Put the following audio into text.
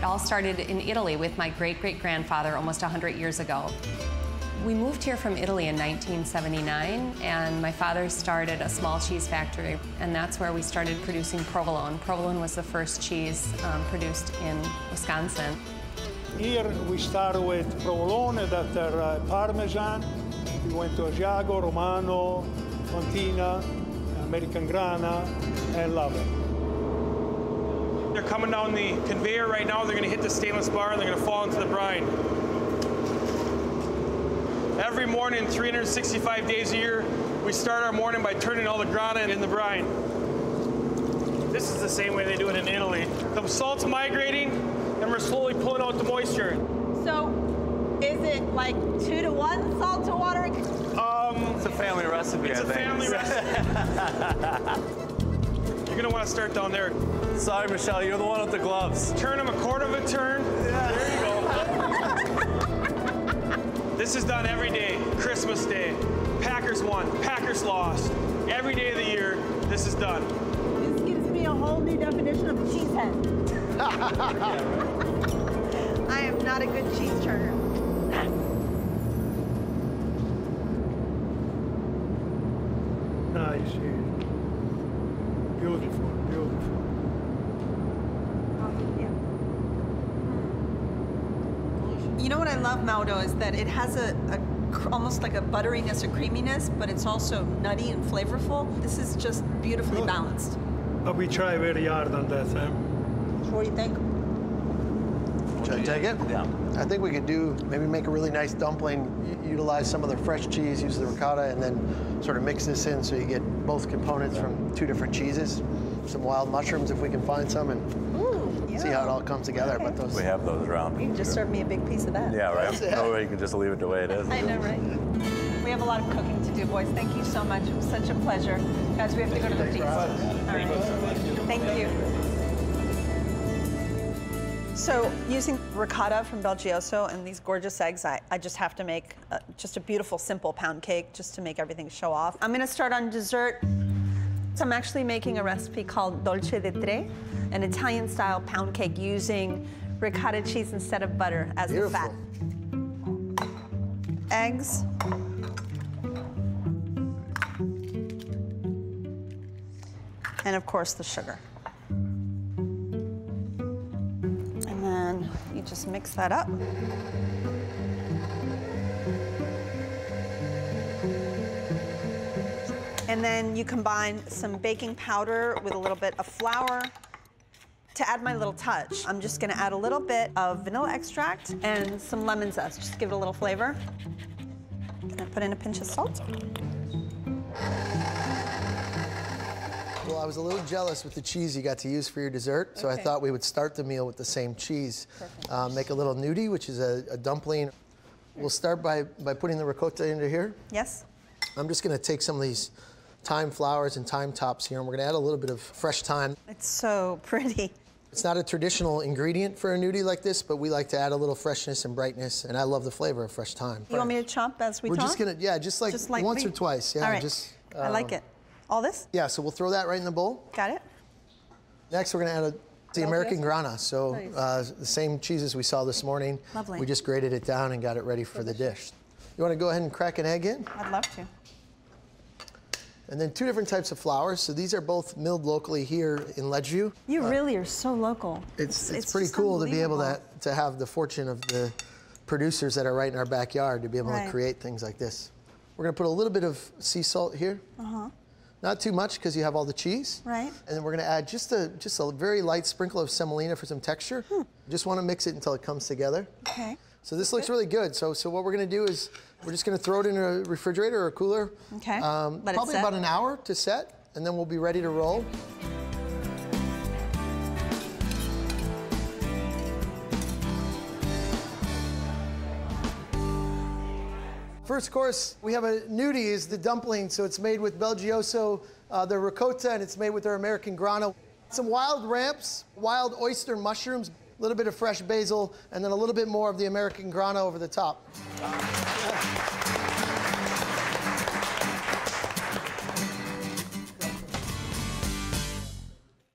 all started in Italy with my great-great-grandfather almost 100 years ago. We moved here from Italy in 1979, and my father started a small cheese factory, and that's where we started producing provolone. Provolone was the first cheese produced in Wisconsin. Here we start with provolone, that are Parmesan. We went to Asiago, Romano, Fontina, American Grana, and Latte. They're coming down the conveyor right now. They're going to hit the stainless bar and they're going to fall into the brine. Every morning, 365 days a year, we start our morning by turning all the grana in the brine. This is the same way they do it in Italy. The salt's migrating, and we're slowly pulling out the moisture. So, is it like 2-to-1 salt to water? It's a family recipe, I think. It's a family recipe. You're gonna want to start down there. Sorry, Michelle, you're the one with the gloves. Turn them a quarter of a turn. Yeah. There you go. This is done every day. Christmas Day. Packers won. Packers lost. Every day of the year, this is done. This gives me a whole new definition of a cheesehead. I am not a good cheese turner. Nice. Beautiful, beautiful. You know what I love, Mauro, is that it has almost like a butteriness or creaminess, but it's also nutty and flavorful. This is just beautifully balanced. But we try very hard on that. What do you think? Should I take it? Yeah. I think we could maybe make a really nice dumpling, utilize some of the fresh cheese, use the ricotta, and then sort of mix this in so you get both components from 2 different cheeses. Some wild mushrooms if we can find some, and see how it all comes together. Okay. But those... We have those around. You can just serve me a big piece of that. Yeah, right. No way you can just leave it the way it is. I know, right? We have a lot of cooking to do, boys. Thank you so much. It was such a pleasure. Guys, we have to go to the feast. All right. Thank you. So, using ricotta from BelGioioso and these gorgeous eggs, I just have to make just a beautiful, simple pound cake just to make everything show off. I'm gonna start on dessert. So I'm actually making a recipe called dolce de tre, an Italian-style pound cake using ricotta cheese instead of butter as the fat. Eggs. And of course, the sugar. And then you just mix that up. And then you combine some baking powder with a little bit of flour. To add my little touch, I'm just gonna add a little bit of vanilla extract and some lemon zest, just to give it a little flavor. Gonna put in a pinch of salt. Well, I was a little jealous with the cheese you got to use for your dessert, so I thought we would start the meal with the same cheese. Make a little gnudi, which is a dumpling. We'll start by putting the ricotta into here. Yes. I'm just gonna take some of these thyme flowers and thyme tops here, and we're gonna add a little bit of fresh thyme. It's so pretty. It's not a traditional ingredient for a gnudi like this, but we like to add a little freshness and brightness, and I love the flavor of fresh thyme. You want me to chop as we talk? We're just gonna, yeah, just like once or twice. Yeah, all right. I like it. All this? Yeah, so we'll throw that right in the bowl. Got it. Next, we're gonna add the American Grana. So the same cheeses we saw this morning. Lovely. We just grated it down and got it ready for the dish. You wanna go ahead and crack an egg in? I'd love to. And then 2 different types of flours. So these are both milled locally here in Ledgeview. You really are so local. It's pretty cool to be able to have the fortune of the producers that are right in our backyard to be able to create things like this. We're gonna put a little bit of sea salt here. Not too much because you have all the cheese. Right. And then we're gonna add just a very light sprinkle of semolina for some texture. Just wanna mix it until it comes together. Okay. So this looks really good. So what we're gonna do is we're just gonna throw it in a refrigerator or a cooler. Okay. Probably about an hour to set, and then we'll be ready to roll. First course, we have a gnudi, is the dumpling. So it's made with BelGioioso, the ricotta, and it's made with our American Grana. Some wild ramps, wild oyster mushrooms, a little bit of fresh basil, and then a little bit more of the American Grana over the top.